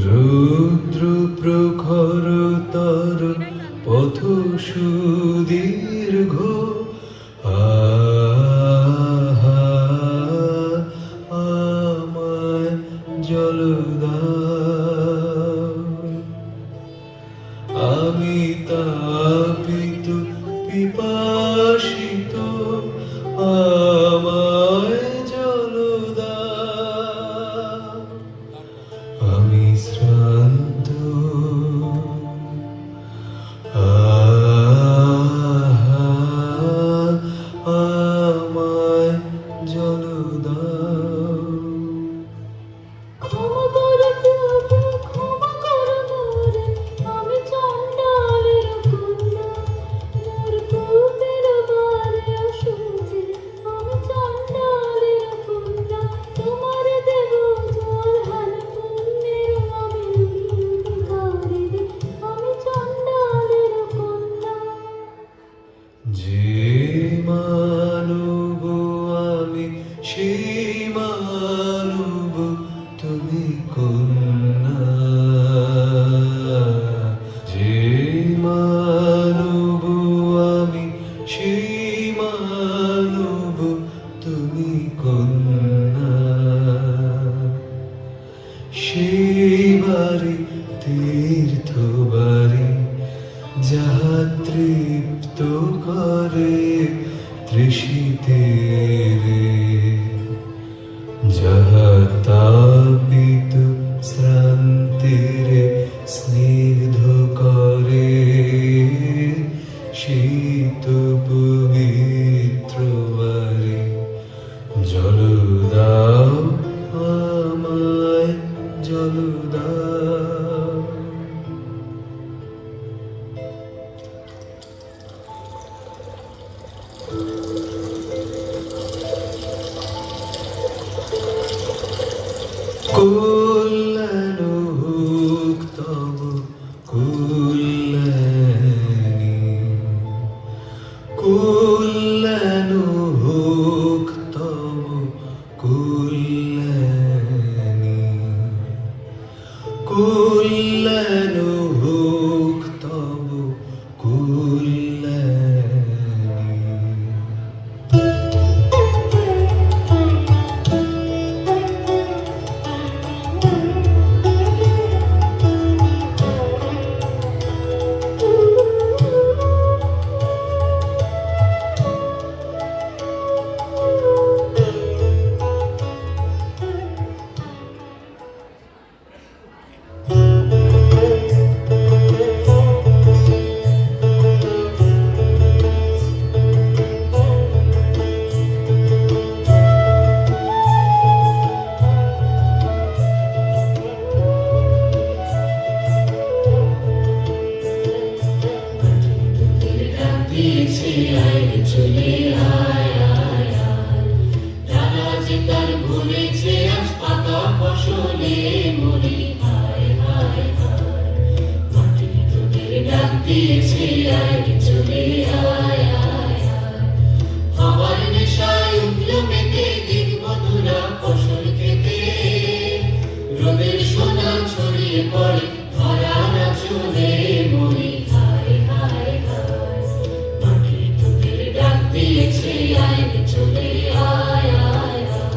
রুদ্র প্রখরতর পথ সুদীর্ঘ আমায় জল দাও। আমি তাপিত পিপাসিত আমায় জল দাও। আমি শ্রান্ত আমায় জল দাও। ক্ষমা করো প্রভু, ক্ষমা করো মোরে, আমি চণ্ডালের কন্যা। মোর কূপের বারে অসুচি, আমি চণ্ডালের কন্যা। তোমার দেব জল হেন পুণ্যের আমি অধিকারী, আমি চণ্ডালের কন্যা। যে মানব আমি সেই মানব তুমি কন্যা। যে মানব আমি সেই মানব তুমি কন্যা। সেই বাড়ি তীর্থ বাড়ি যাহা তৃপ্ত করে তৃষিতের, যাহা তাপিত শ্রান্তির স্নিগ্ধ করে শীত পবিত্র বারে জল দাও, আমায় জল দাও। কল্যাণ হোক তব কল্যাণী, কল্যাণ হোক তব কল্যাণী, কল্যাণ হোক তব কল্যাণী। দিয়েছে আয় চলে আয় আয় আয় হাওয়ার নেশায় উঠলো মেতে দিন বধুরা ফসল খেতে রোদের সোনা ছড়িয়ে পড়ে ধরার আঁচলে মরি হায় হায় হায় মাটি তোদের ডাক দিয়েছে আয় চলে আয় আয় আয়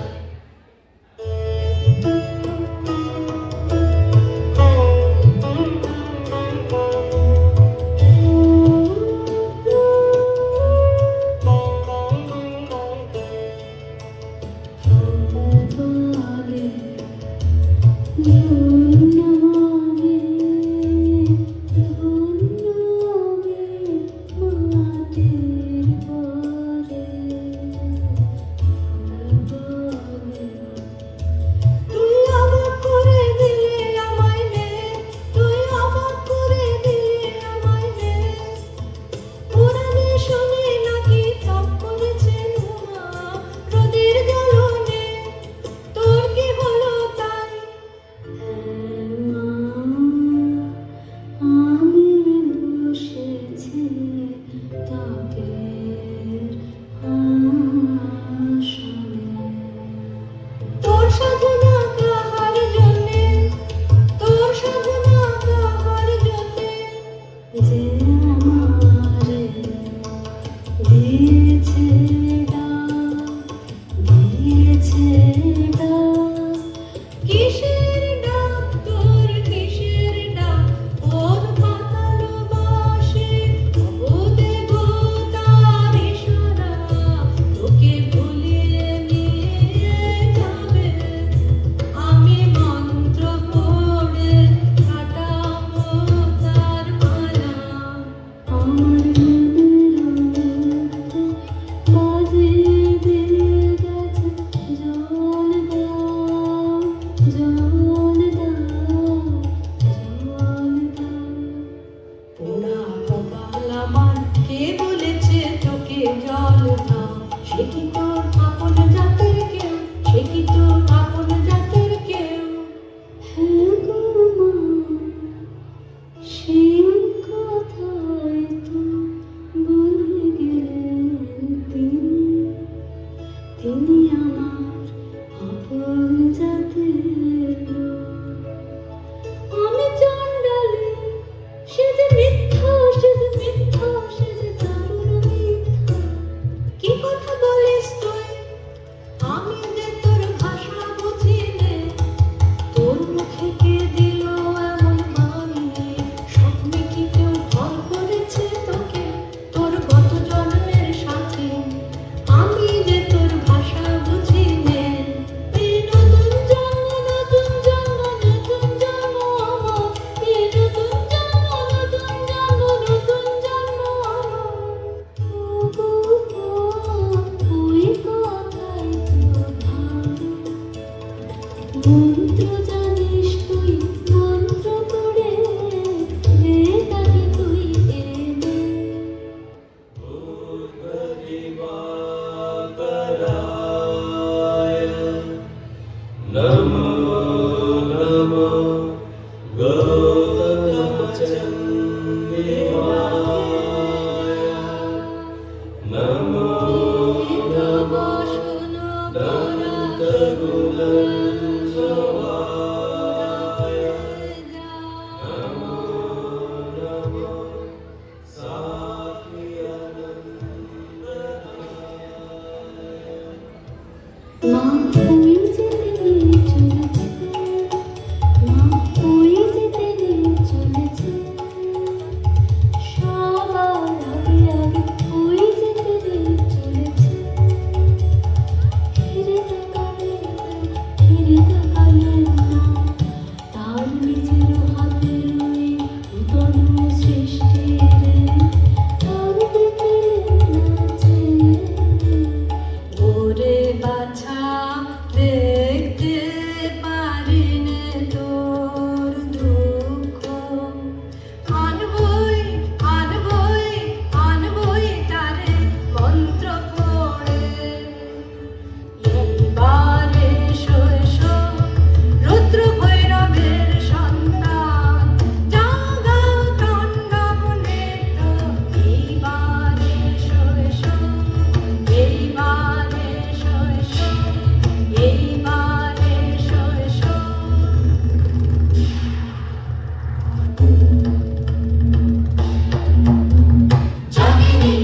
জাগেনি,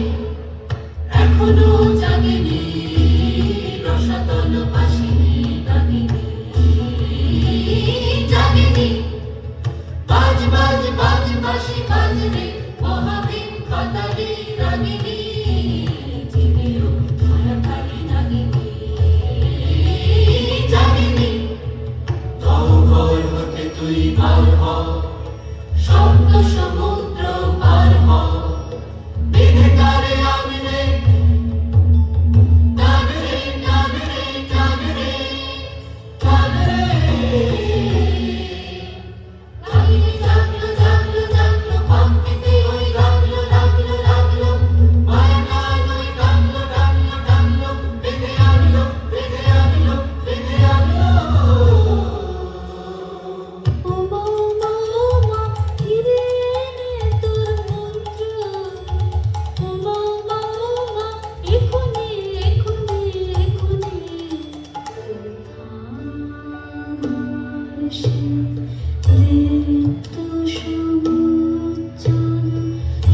এখনো জাগেনি, রসাতল বাসিনী দাগিনী। জাগেনি, বাজ বাজ বাজ বাঁশি বাজরে, মহাবীর কাতারে রাগিনী। জেগেও ছায়াখালি নাগিনী। জাগেনি, তওঘর হতে তুই বার হ, সপ্ত সমুদ্র পার হ। বেঁধে তারে আনরে, টানরে টানরে টানরে টানরে। লাগিনি জাগলো জাগলো জাগলো, পাখিতে ওই লাগলো লাগলো লাগলো। মায়া গান ওই টানলো টানলো টানলো, বেঁধে আনলো বেঁধে আনলো বেঁধে আনলো। ওমা ওমা ওমা ফিরে এনে তোর মন্ত্র, ওমা ওমা ওমা এখুনি এখুনি এখুনি। আমার সে দীপ্ত সমুজ্জ্বল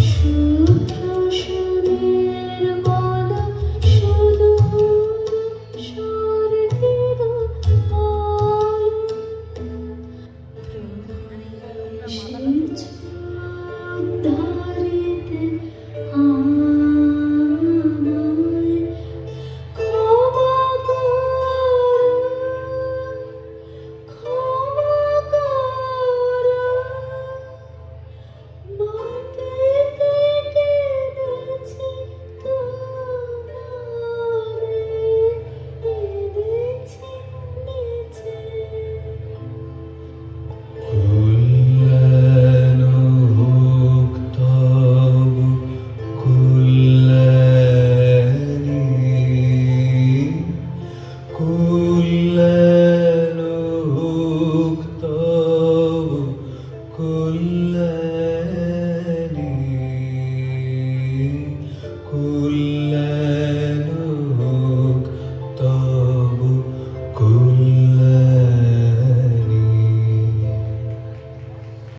শুভ্র শরীর বল সুদূর স্বর্গের আলো। এসেছ দাঁড়িতে আমায় ক্ষমা করো, ক্ষমা করো। মাটিতে কেঁদেছি তোমারে, এনেছি নিচে। কল্যাণ হোক তব কল্যাণী, কল্যাণ হোক তব কল্যাণী।